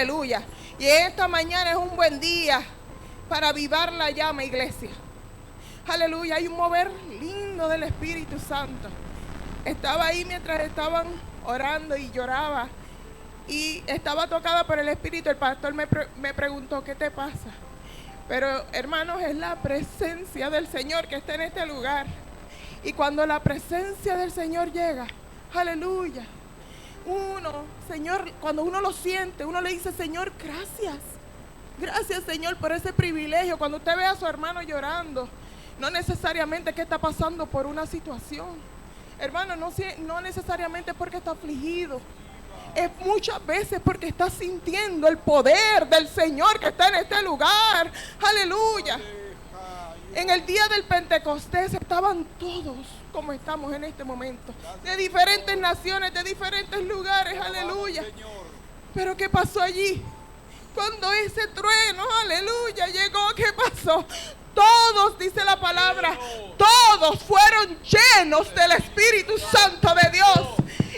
Aleluya. Y esta mañana es un buen día para avivar la llama, iglesia. Aleluya. Hay un mover lindo del Espíritu Santo. Estaba ahí mientras estaban orando y lloraba. Y estaba tocada por el Espíritu. El pastor me preguntó, ¿qué te pasa? Pero, hermanos, es la presencia del Señor que está en este lugar. Y cuando la presencia del Señor llega, aleluya, Señor, cuando uno lo siente, uno le dice, Señor, gracias. Gracias, Señor, por ese privilegio. Cuando usted ve a su hermano llorando, no necesariamente que está pasando por una situación. Hermano, no necesariamente porque está afligido. Es muchas veces porque está sintiendo el poder del Señor que está en este lugar. Aleluya. En el día del Pentecostés estaban todos como estamos en este momento, de diferentes naciones, de diferentes lugares. Aleluya. Pero ¿qué pasó allí? Cuando ese trueno, aleluya, llegó, ¿qué pasó? Todos, dice la palabra, todos fueron llenos del Espíritu Santo de Dios.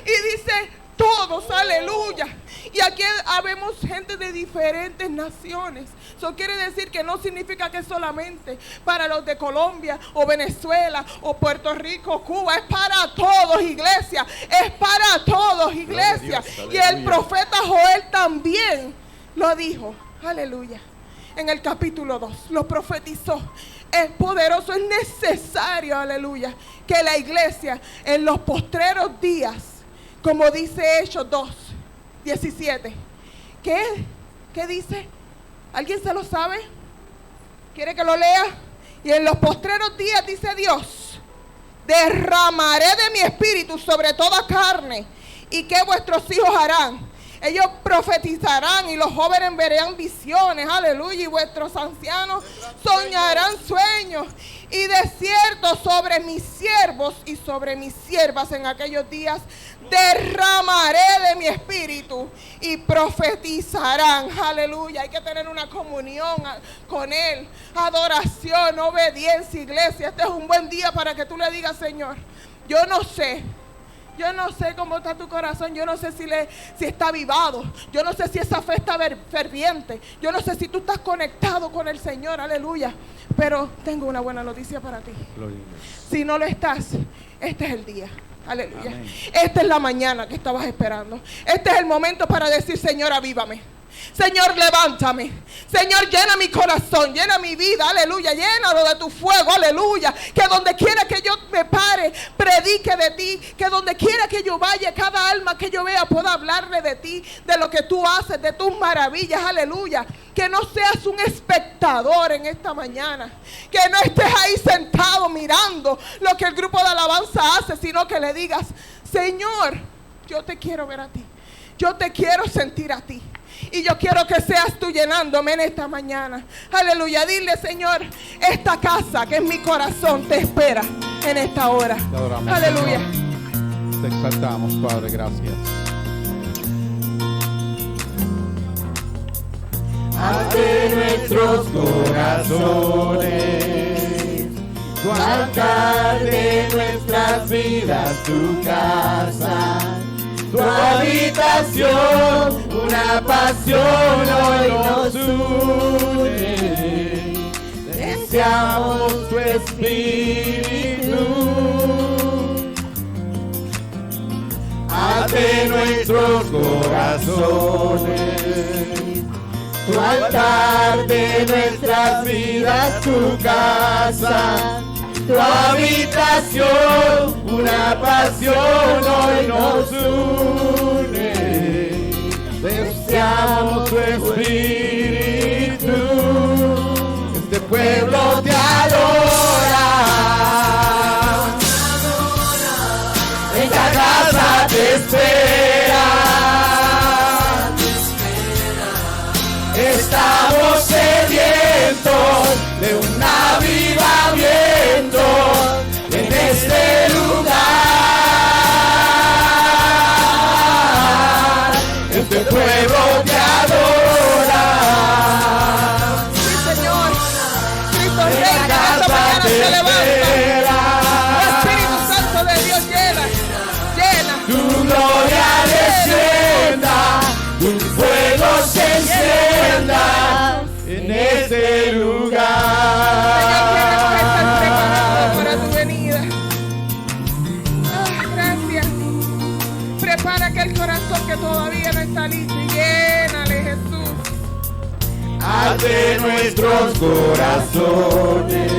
Y dice, todos, aleluya. Y aquí habemos gente de diferentes naciones. Eso quiere decir que no significa que es solamente para los de Colombia o Venezuela o Puerto Rico, Cuba. Es para todos, iglesia. Es para todos, iglesia. Y el profeta Joel también lo dijo, aleluya, en el capítulo 2, lo profetizó. Es poderoso, es necesario, aleluya, que la iglesia en los postreros días, como dice Hechos 2:17, ¿qué dice? ¿Alguien se lo sabe? ¿Quiere que lo lea? Y en los postreros días, dice Dios, derramaré de mi espíritu sobre toda carne. ¿Y qué vuestros hijos harán? Ellos profetizarán y los jóvenes verán visiones, aleluya, y vuestros ancianos soñarán sueños. Y de cierto sobre mis siervos y sobre mis siervas en aquellos días derramaré de mi espíritu y profetizarán, aleluya. Hay que tener una comunión con Él, adoración, obediencia, iglesia. Este es un buen día para que tú le digas, Señor, yo no sé cómo está tu corazón. Yo no sé si está avivado. Yo no sé si esa fe está ferviente. Yo no sé si tú estás conectado con el Señor, aleluya. Pero tengo una buena noticia para ti. Si no lo estás, este es el día. Aleluya. Amén. Esta es la mañana que estabas esperando. Este es el momento para decir, Señor, avívame. Señor, levántame. Señor, llena mi corazón, llena mi vida, aleluya. Llénalo de tu fuego, aleluya. Que donde quiera que yo me pare, predique de ti. Que donde quiera que yo vaya, cada alma que yo vea pueda hablarle de ti, de lo que tú haces, de tus maravillas, aleluya. Que no seas un espectador en esta mañana. Que no estés ahí sentado mirando lo que el grupo de alabanza hace, sino que le digas, Señor, yo te quiero ver a ti. Yo te quiero sentir a ti. Y yo quiero que seas tú llenándome en esta mañana. Aleluya. Dile, Señor, esta casa que es mi corazón te espera en esta hora. Aleluya. Señor. Te exaltamos, Padre. Gracias. Ante nuestros corazones, tu altar de nuestras vidas, tu casa, tu habitación, una pasión hoy nos une. Deseamos tu espíritu. Ante nuestros corazones, tu altar de nuestras vidas, tu casa, tu habitación, una pasión hoy nos une. Deseamos tu espíritu. Este pueblo te adora. Esta casa te espera. Estamos sedientos de un avivamiento en este lugar. Este pueblo te adora. Sí, Señor. Cristo reina. Esta mañana se levanta. El Espíritu Santo de Dios llena. Tu gloria descienda, tu fuego se este lugar. Señor, queremos estar preparados para tu venida. Gracias. Prepara aquel corazón que todavía no está listo y llénale, Jesús. Haz de nuestros corazones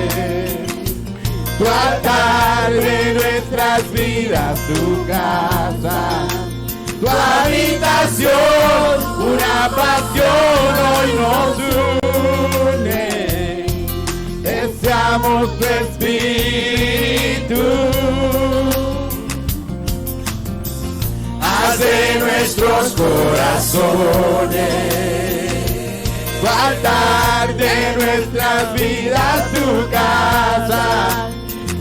tu altar, de nuestras vidas tu casa, tu habitación. Una pasión hoy nos une, deseamos tu espíritu. Haz de nuestros corazones tu altar, de nuestras vidas tu casa,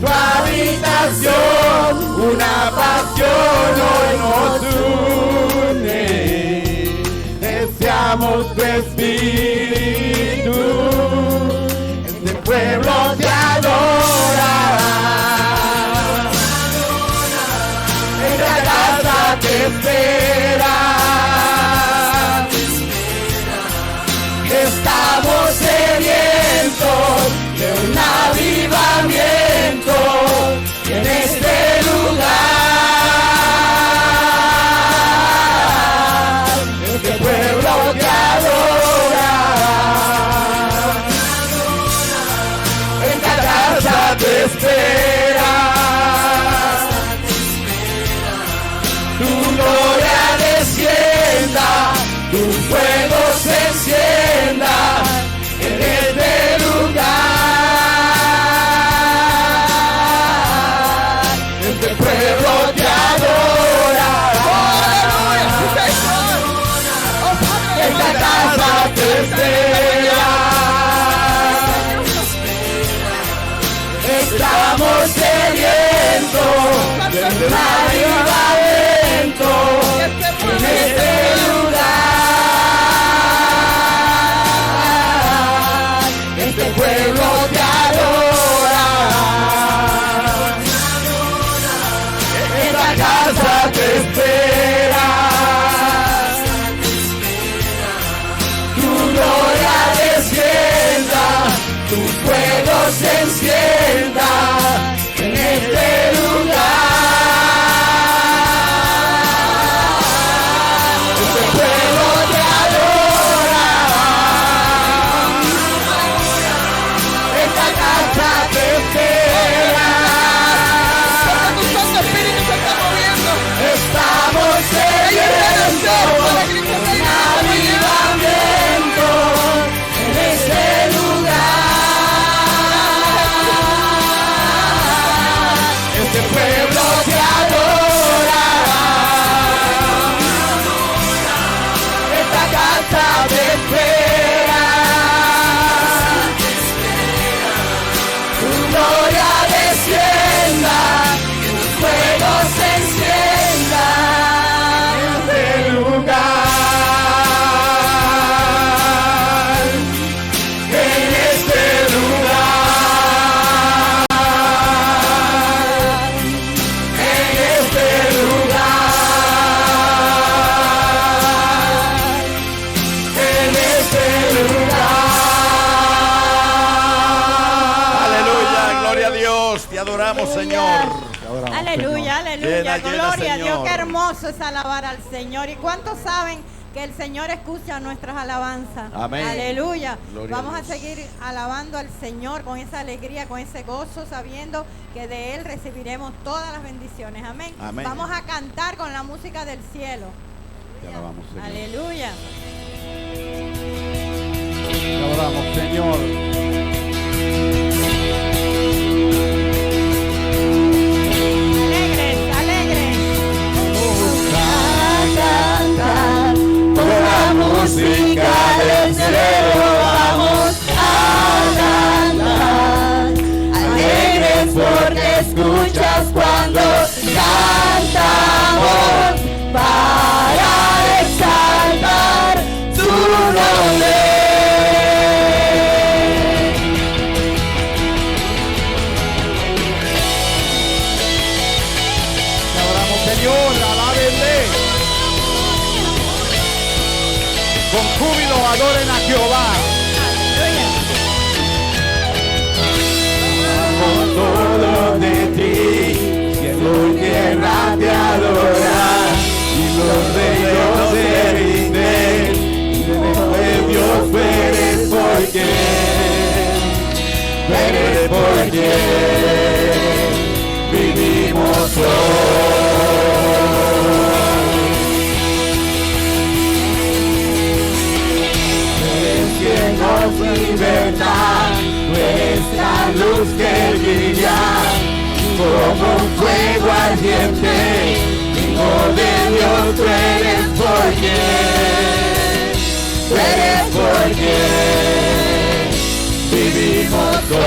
tu habitación. Una pasión hoy nos une, deseamos tu espíritu. Este pueblo te adorará, esta casa te espera. Estamos sedientos de un avivamiento en este lugar. Este pueblo te adora, esta casa te espera. Tu gloria descienda, tu fuego se encienda en este lugar. Este pueblo te adora. Esta casa te espera. Estamos sedientos de un avivamiento en este lugar. Este pueblo te adora, esta casa te espera. Tu gloria descienda, tu fuego se encienda en este lugar. Este pueblo te adora, esta casa te espera. Tu Santo Espíritu se está moviendo. Estamos sedientos de un avivamiento en este lugar. Este pueblo te adora, esta casa te espera. Tu gloria descienda, tu fuego se encienda en este lugar. En este lugar. En este lugar. En este lugar. Aleluya, gloria a Dios, te adoramos, Señor. Te adoramos, Aleluya, Señor. aleluya, Llena, gloria a Señor. Dios, qué hermoso es alabar al Señor. ¿Y cuántos saben que el Señor escucha nuestras alabanzas? Amén. Aleluya. Gloria Vamos a a Dios. seguir alabando al Señor con esa alegría, con ese gozo, sabiendo que de Él recibiremos todas las bendiciones. Amén. Amén. Vamos a cantar con la música del cielo. Te alabamos, Señor. Aleluya. Te adoramos, Señor. Alegres, alegres. Con la música del cielo vamos a cantar. Alegres porque escuchas cuando cantamos para exaltar su nombre. Te adoramos, Señor. Alábenle. Con júbilo adoren a Jehová. Aleluya. adorar y los reinos se rinden. Dios, tú eres porque vivimos hoy. Eres quien nos liberta, tú eres la luz que brilla como un fuego ardiente. Hijo de Dios, tú eres porque vivimos hoy.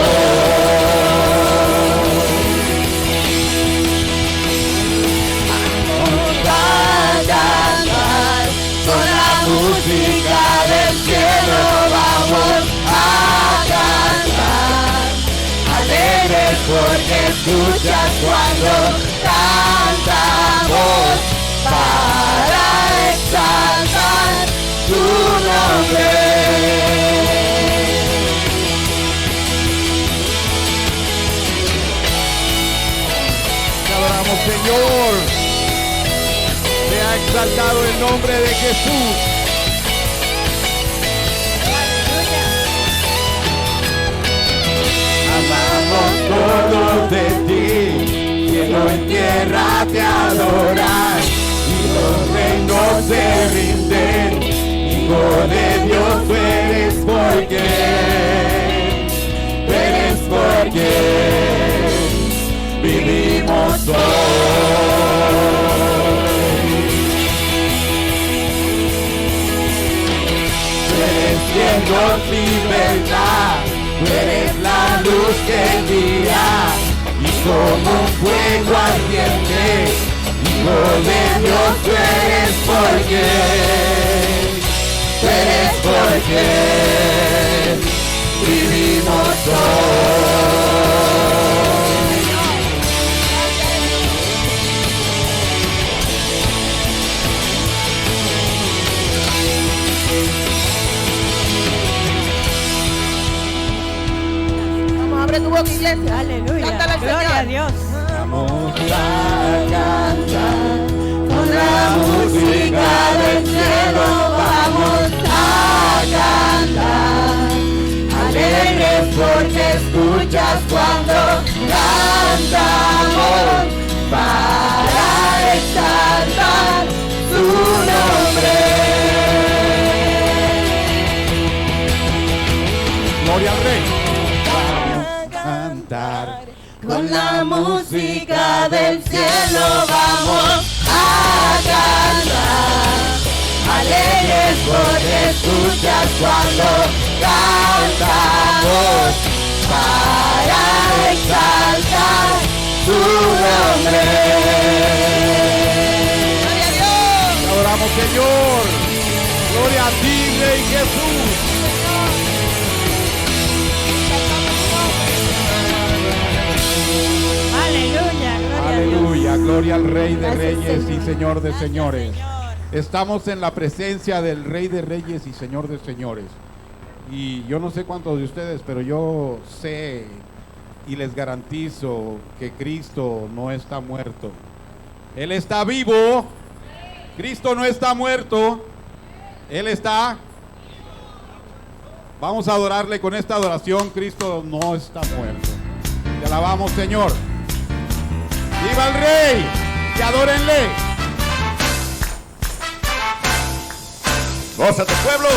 Vamos a cantar con la música del cielo, vamos a cantar. Alegres porque escuchas cuando cantamos para exaltar tu nombre. Te adoramos, Señor. Sea exaltado el nombre de Jesús. Amamos todos de ti, cielo en tierra te adoran y los reinos se rinden. Hijo de Dios, tú eres porque vivimos hoy. Tú eres quien nos liberta, tú eres la luz que guía y como un fuego ardiente. Hijo de Dios, tú eres porque vivimos hoy. Vamos, abre tu boca, iglesia. Aleluya. Cántale al Gloria a Señor. Dios. Vamos a cantar con la música del cielo, vamos a cantar. Alegres porque escuchas cuando cantamos para exaltar su nombre. Gloria al Rey. Cantar con la música del cielo, vamos a cantar. Alegres porque escuchas cuando cantamos para exaltar tu nombre. Te adoramos, Señor. Gloria a ti, Rey Jesús. Aleluya. Gloria a Dios. Aleluya, gloria al Rey de Gracias, Reyes y Señor. Señor de Gracias, Señores. Señor. Estamos en la presencia del Rey de Reyes y Señor de Señores. Y yo no sé cuántos de ustedes, pero yo sé y les garantizo que Cristo no está muerto. Él está vivo. Cristo no está muerto. Él está. Vamos a adorarle con esta adoración. Cristo no está muerto. Te alabamos, Señor. ¡Viva el Rey! ¡Y adórenle! Goza tu pueblo.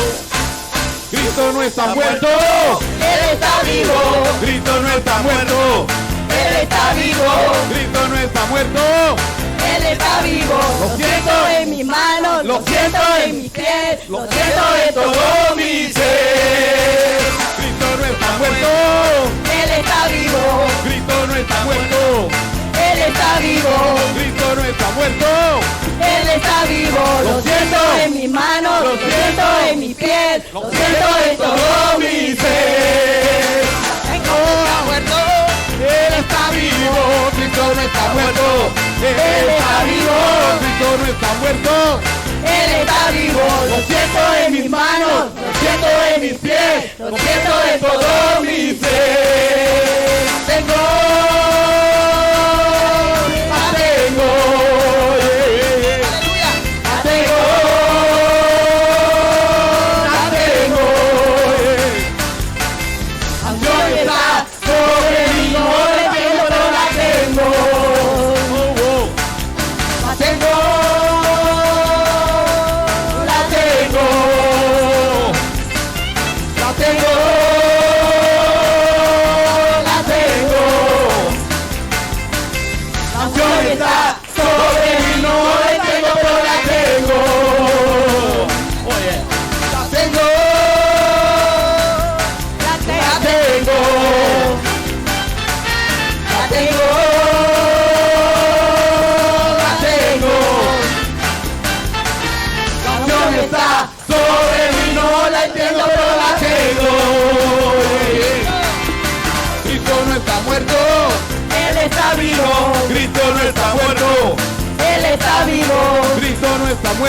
Cristo no está muerto. Él está vivo, Cristo no está muerto. Él está vivo, Cristo no está muerto. Él está vivo. Lo siento en mis manos, lo siento en mis pies, lo siento en todo mi ser. Cristo no está muerto. Él está vivo, Cristo no está muerto. Él está vivo, Cristo no está muerto. Él está vivo. Lo siento en mis manos, lo siento en mis pies, lo siento en todo mi ser. No está muerto. Él está vivo. Cristo no está muerto. Él está vivo. Cristo no está muerto. Él está vivo, lo siento en mis manos, lo siento en mis pies, lo siento en todo mi ser. Tengo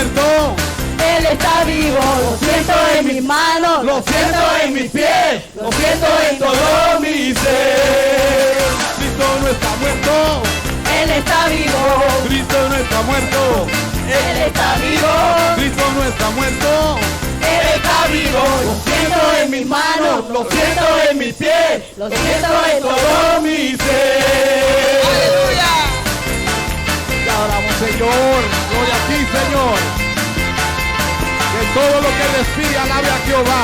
muerto. Él está vivo, lo siento en mis manos, lo siento en mis pies, lo siento en todo mi ser. Cristo no está muerto. Él está vivo, Cristo no está muerto. Él está vivo, Cristo no está muerto. Él está vivo, lo siento en mis manos, lo siento en mis pies, lo siento en todo mi ser. ¡Aleluya! Te adoramos, Señor. Gloria a ti, Señor. Que todo lo que respire alabe a Jehová.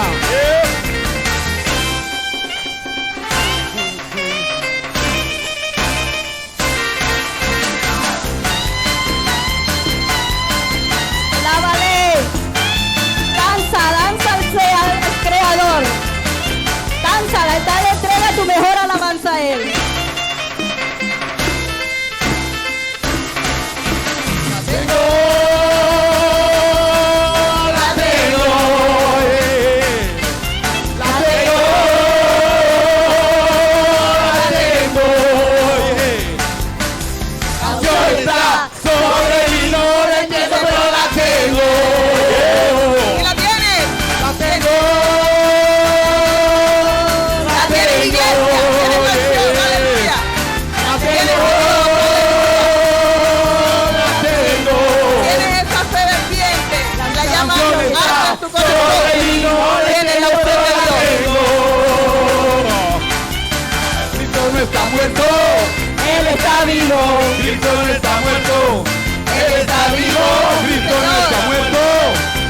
Alábale, danza al Creador. Danza, dale, entrega tu mejor alabanza a Él. ¿Y la tienes? La tengo. La tienes, iglesia. Tienes canción, aleluya. Tienes esa fe ferviente. La llamas alta en tu corazón. Tienes la fe de Dios. Cristo no está muerto. Él está vivo, Cristo no está muerto. Él está vivo, Cristo no está muerto.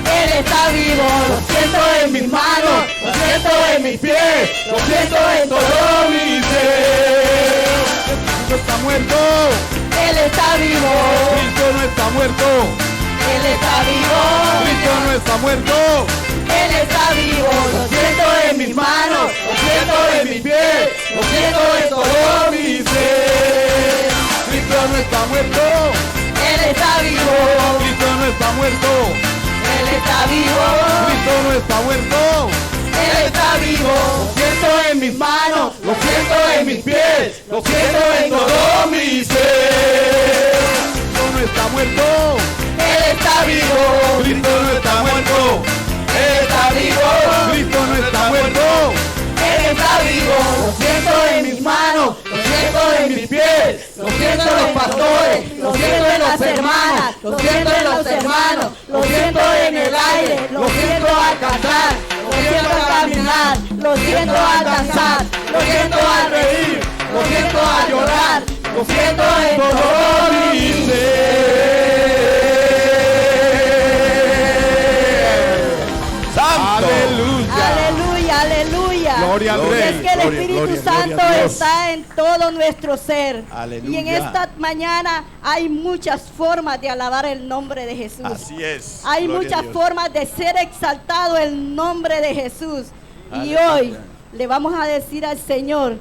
Él está vivo, lo siento en mis manos, lo siento en mis pies, lo siento en todo mi ser. Cristo está muerto. Él está vivo, Cristo no está muerto. Él está vivo, Cristo no está muerto. Él está vivo, lo siento en mis manos, lo siento en mis pies, lo siento en todo mi ser. Cristo no está muerto. Él está vivo, Cristo no está muerto. Él está vivo, Cristo no está muerto. Él está vivo, lo siento en mis manos, lo siento en mis pies, lo siento en todo mi ser. Cristo no está muerto. Él está vivo, Cristo no está muerto. Él está vivo, Cristo no está muerto. Él está vivo, lo siento en mis manos, lo siento en mis pies, lo siento en los pastores, lo siento en las hermanas, lo siento en los hermanos, lo siento en el aire, lo siento al cantar, lo siento al caminar, lo siento al danzar, lo siento al reír, lo siento a llorar, lo siento en todo mi ser. ¡Santo! Aleluya. Aleluya, aleluya. Gloria al Y Rey. es que el Gloria, Espíritu gloria, Santo gloria a Dios. está en todo nuestro ser. Aleluya. Y en esta mañana hay muchas formas de alabar el nombre de Jesús. Así es. Hay Gloria a muchas Dios. formas de ser exaltado el nombre de Jesús. Y Aleluya. hoy le vamos a decir al Señor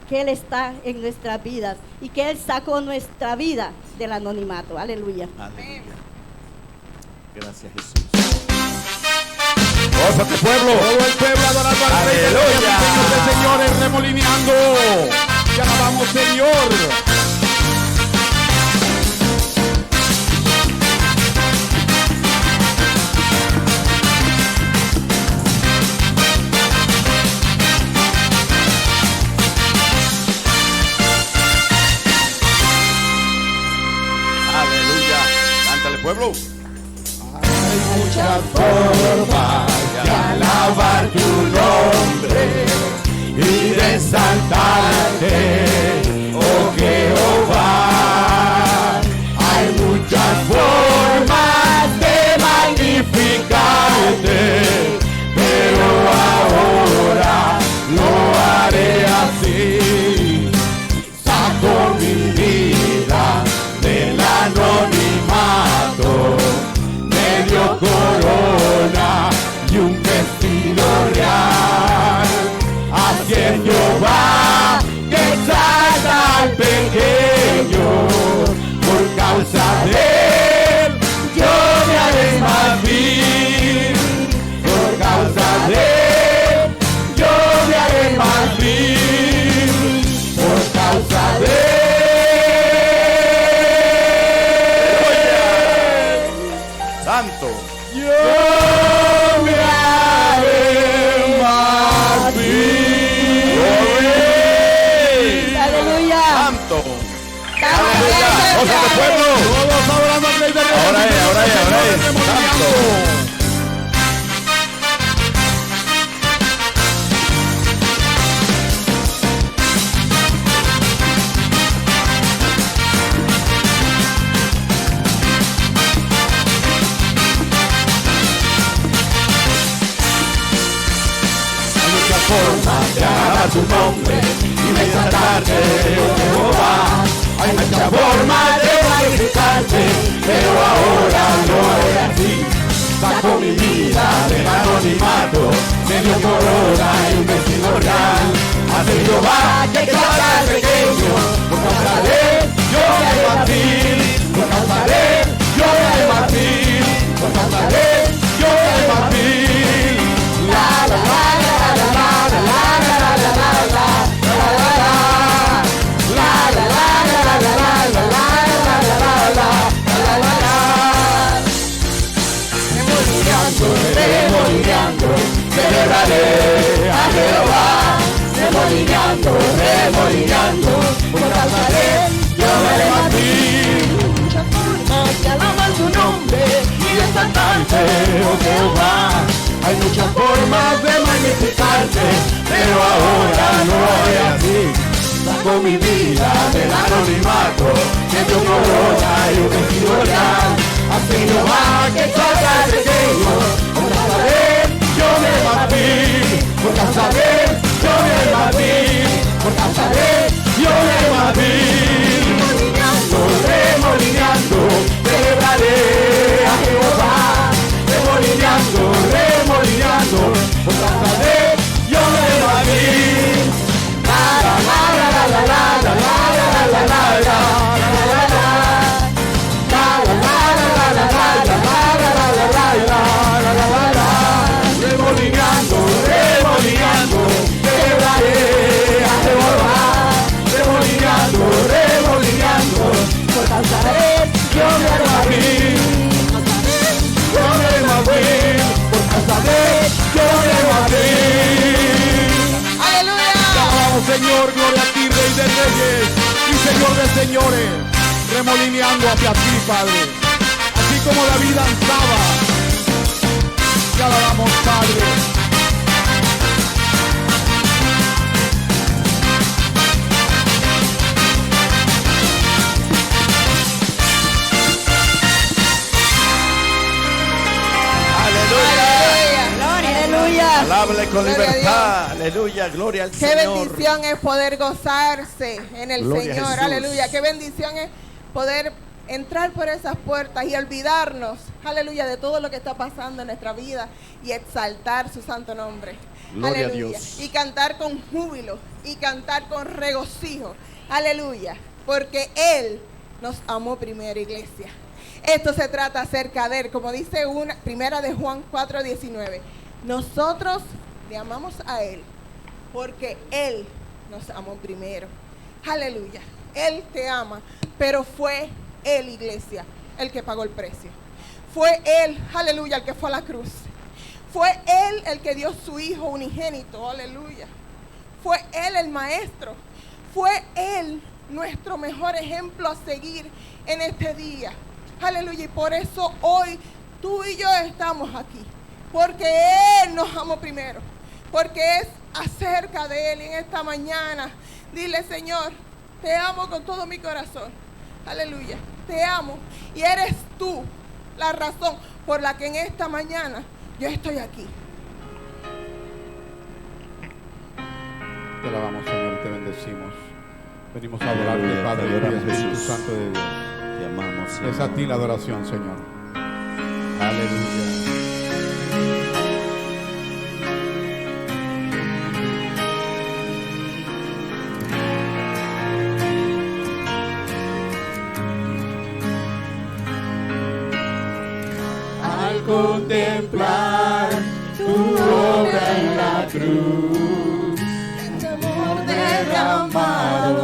que Él está en nuestras vidas y que Él sacó nuestra vida del anonimato. Aleluya. Aleluya. Gracias, Jesús. ¡Gózate, pueblo! Todo el pueblo adorando al Rey de Reyes y Aleluya. Señor de Señores, remolineando. Te alabamos, Señor. Aleluya. Cántale, pueblo. Hay muchas formas de alabar tu nombre y de exaltarte, oh Jehová. Hay muchas formas de magnificarte, pero ahora lo haré así. Saco mi vida del anonimato, medio corona y un vestido real. Así es Jehová que exalta al pequeño, por causa de él yo me haré más vil. Por causa de él yo me haré más vil. Por causa de él. ¡Santo! formas de alabar tu nombre y de exaltarte, oh Jehová. Hay muchas formas de magnificarte, pero ahora no es así. Saco mi vida del anonimato, de mi corona y un vecino real. Hace Jehová que cada pequeño, por causa de él yo me haré batir, por causa de él yo me haré batir, por causa de él yo me haré batir. La la la la la la la la la la la la remolineando, celebraré a Jehová, remolineando, remolineando, por causa de él yo me haré batir. Muchas formas que alaban tu nombre y de exaltarte, oh Jehová. Hay muchas formas de magnificarte, pero ahora no es así. Saco mi vida del anonimato, que tu corona y un vestido real. Así Jehová que salga el pequeño, por causa de él yo me batí, por causa de él yo me batí, por causa de él yo me batí. Remolineando, remolineando, celebraré a Jehová. Remolineando, remolineando, por causa de él yo me batí. La la la la la la la la la la la la. Remolineando, remolineando, celebraré a Jehová. Remolineando, remolineando, por causa de él yo me haré batir, yo me haré batir, por causa de él yo me haré batir. ¡Aleluya! Te amamos, Señor, gloria a ti, Rey de Reyes y Señor de Señores, remolineando hacia ti, Padre, así como David danzaba. Te alabamos, Padre. Aleluya. Alábale con Gloria a libertad. Aleluya, gloria al Qué Señor. bendición es poder gozarse en el Gloria a Señor. Jesús. Aleluya. Qué bendición es poder entrar por esas puertas y olvidarnos, aleluya, de todo lo que está pasando en nuestra vida y exaltar su santo nombre. Gloria a Aleluya. Dios. Y cantar con júbilo y cantar con regocijo. Aleluya. Porque Él nos amó primero, iglesia. Esto se trata acerca de Él, como dice primera de Juan 4:19. Nosotros le amamos a Él porque Él nos amó primero. Aleluya. Él te ama, pero fue Él, iglesia, el que pagó el precio. Fue Él, aleluya, el que fue a la cruz. Fue Él el que dio su Hijo unigénito, aleluya. Fue Él el Maestro. Fue Él nuestro mejor ejemplo a seguir en este día. Aleluya. Y por eso hoy tú y yo estamos aquí. Porque Él nos amó primero. Porque es acerca de Él. Y en esta mañana, dile, Señor, te amo con todo mi corazón. Aleluya. Te amo. Y eres tú la razón por la que en esta mañana yo estoy aquí. Te alabamos, Señor, y te bendecimos. Venimos a adorarte, Aleluya, Padre, te y adoramos, Espíritu Jesús. Santo de Dios. Te amamos, Señor. Es a ti la adoración, Señor. Aleluya. Al contemplar tu obra en la cruz, tu amor derramado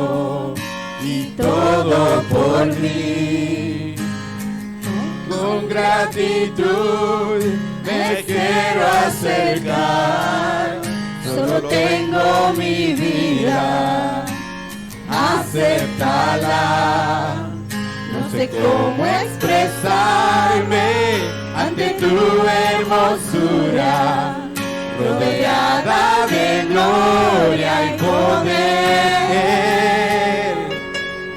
y todo por mí. Con gratitud me quiero acercar, solo tengo mi vida, acéptala. No sé cómo expresarme ante tu hermosura, rodeada de gloria y poder.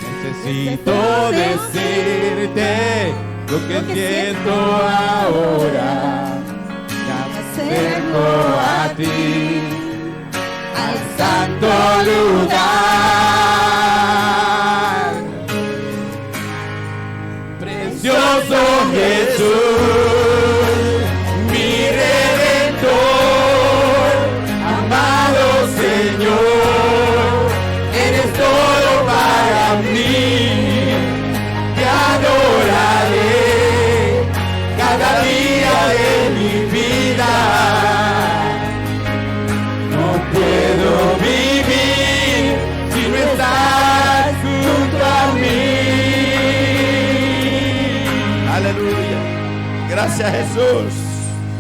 Necesito decirte lo que siento ahora. Me acerco a ti, Gracias, Jesús.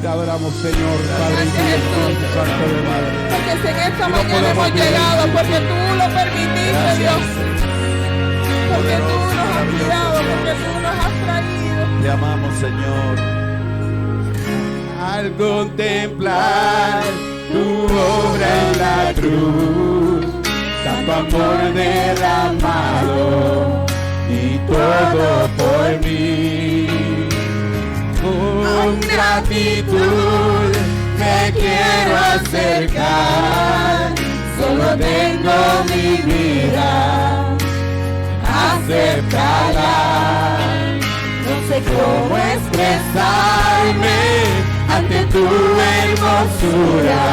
Te adoramos, Señor, Padre, Hijo y Espíritu Santo de Madre. Porque si en esta Y no mañana hemos podemos vivir. llegado, porque tú lo permitiste, Gracias, Dios. Porque tú Poderoso, nos has maravilloso. cuidado, porque tú nos has traído. Te amamos, Señor. Al contemplar tu obra en la cruz, tanto amor derramado y todo por mí. Con gratitud me quiero acercar, solo tengo mi vida, acéptala. No sé cómo expresarme ante tu hermosura,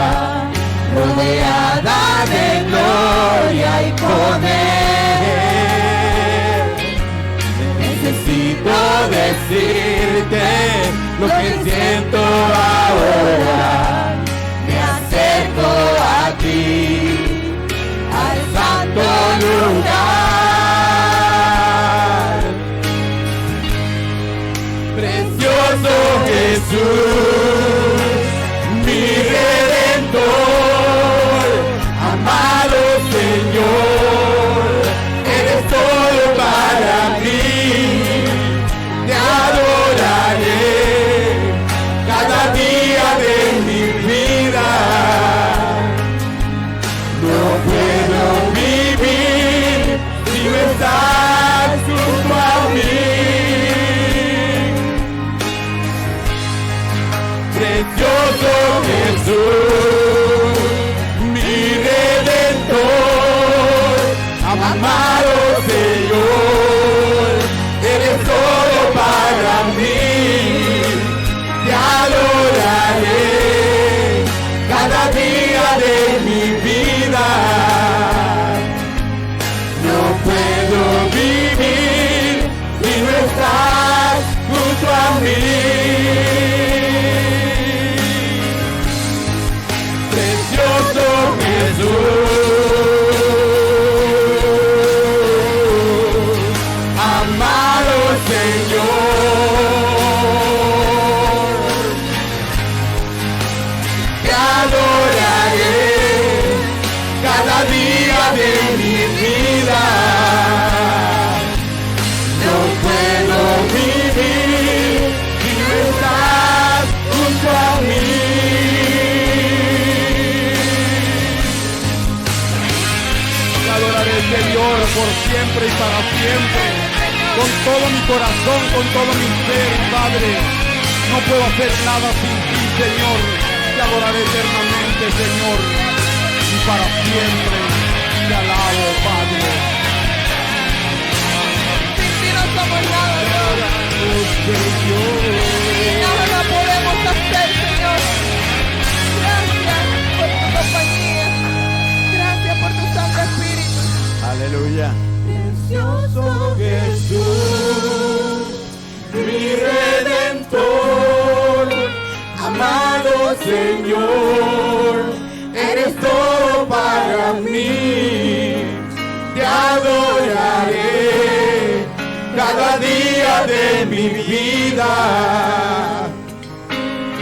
rodeada de gloria y poder. Necesito decirte lo que siento ahora. Me acerco a ti, al santo lugar. Precioso Jesús, mi Redentor, amado Señor, eres todo para mí. Te adoraré cada día de mi vida. No puedo vivir si no estás junto a mí. Precioso Jesús, mi Redentor, amado Señor, eres todo para mí. Te adoraré cada día de mi vida. No puedo vivir si no estás junto a mí. Precioso Jesús, amado Señor, te adoraré cada día de mi vida. No puedo vivir si no estás junto a mí. Te adoraré, Señor, por siempre y para siempre, con todo mi corazón, con todo mi ser, Padre. No puedo hacer nada sin ti, Señor. Te adoraré eternamente, Señor, y para siempre. Te alabo, Padre. Sin ti no somos nada, Dios. Oh, Señor. Nada lo podemos hacer, Señor. Gracias por tu compañía. Gracias por tu Santo Espíritu. Aleluya. Precioso Jesús, mi Redentor, amado Señor, eres todo para mí. Te adoraré cada día de mi vida.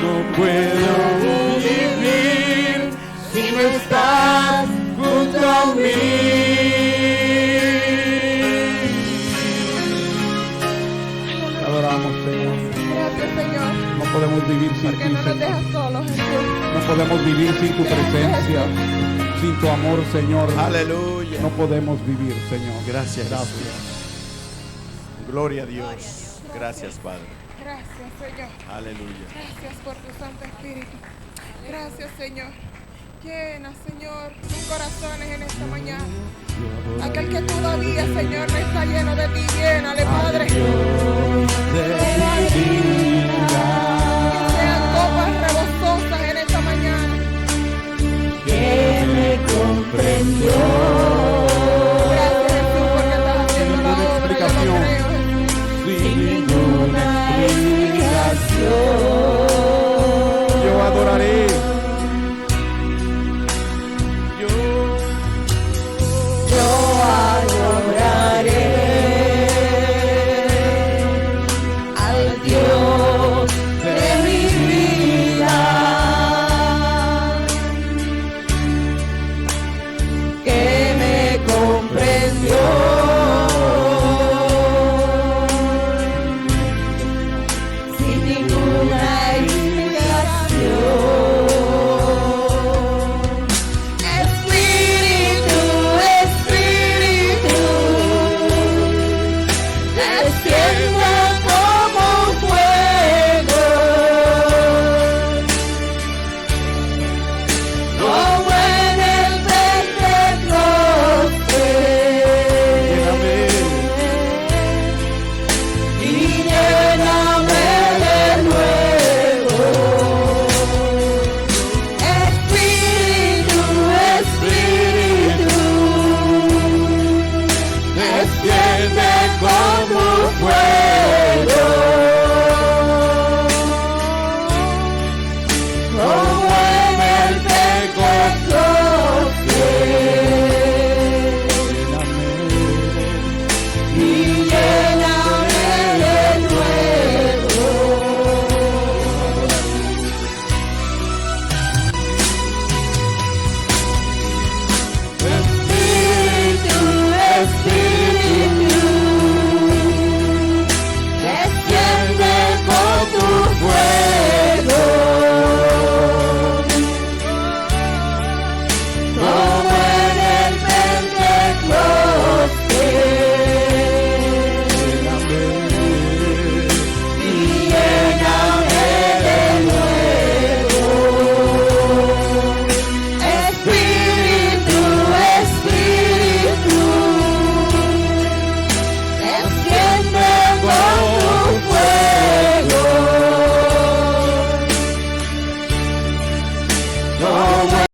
No puedo vivir si no estás junto a mí. Te adoramos, Señor. Gracias, Señor. No podemos vivir sin Porque ti, no nos Señor. dejas solos, Jesús. No podemos vivir sin tu Gracias, presencia, sin tu amor, Señor. Aleluya. No podemos vivir, Señor. Gracias, Gracias. Jesús. Gloria a Dios. Gracias, Padre. Gracias, Señor. Aleluya. Gracias por tu Santo Espíritu. Gracias, Señor. Llena, Señor, sus corazones en esta mañana. Aquel que todavía, Señor, no está lleno de ti, llénale, Padre. Sean copas rebososas en esta mañana. que me comprendió.